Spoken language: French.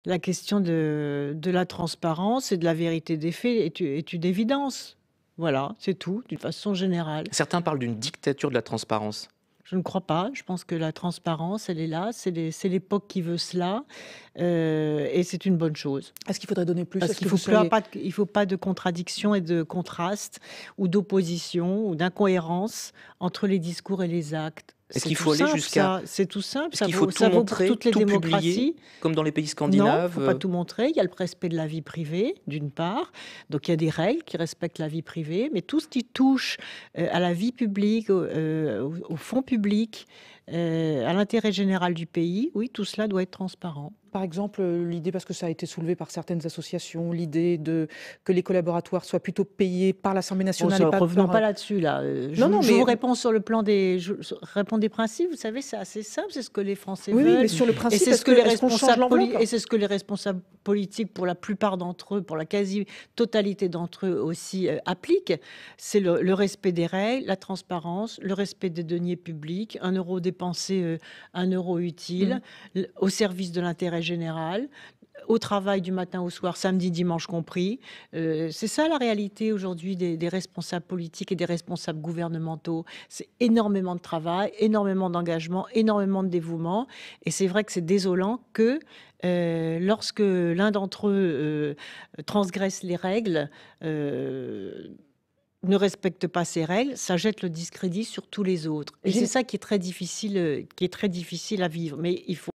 La question de la transparence et de la vérité des faits est une évidence. Voilà, c'est tout, d'une façon générale. Certains parlent d'une dictature de la transparence. Je ne crois pas. Je pense que la transparence, elle est là. C'est l'époque qui veut cela, et c'est une bonne chose. Est-ce qu'il faudrait donner plus? Parce Est-ce qu'il que vous faut pas, seriez... pas de- il faut pas de contradiction et de contraste, ou d'opposition, ou d'incohérence entre les discours et les actes. Est-ce C'est qu'il tout faut aller simple, jusqu'à... ça. C'est tout simple. Est-ce qu'il faut tout Ça vaut pour montrer, toutes les tout publier, démocraties. comme dans les pays Non, il ne scandinaves faut pas tout montrer. Il y a le respect de la vie privée, d'une part. Donc il y a des règles qui respectent la vie privée. Mais tout ce qui touche à la vie publique, au fonds public, à l'intérêt général du pays, oui, tout cela doit être transparent. Par exemple, l'idée, parce que ça a été soulevé par certaines associations, l'idée que les collaboratoires soient plutôt payés par l'Assemblée Bon, nationale et pas revenons par... pas là-dessus, là. Non, non, Je vous mais... réponds sur le plan je réponds des principes. Vous savez, c'est assez simple. C'est ce que les Français Oui, oui, veulent. mais sur le Et principe, c'est ce que est-ce qu'on change l'enveloppe? et c'est ce que les responsables politiques, pour la plupart d'entre eux, pour la quasi-totalité d'entre eux aussi, appliquent. C'est le respect des règles, la transparence, le respect des deniers publics, 1 € dépensé, 1 € utile, au service de l'intérêt général, au travail du matin au soir, samedi, dimanche compris. C'est ça la réalité aujourd'hui des responsables politiques et des responsables gouvernementaux. C'est énormément de travail, énormément d'engagement, énormément de dévouement. Et c'est vrai que c'est désolant que lorsque l'un d'entre eux transgresse les règles, ne respecte pas ces règles, ça jette le discrédit sur tous les autres. Et c'est ça qui est très difficile à vivre. Mais il faut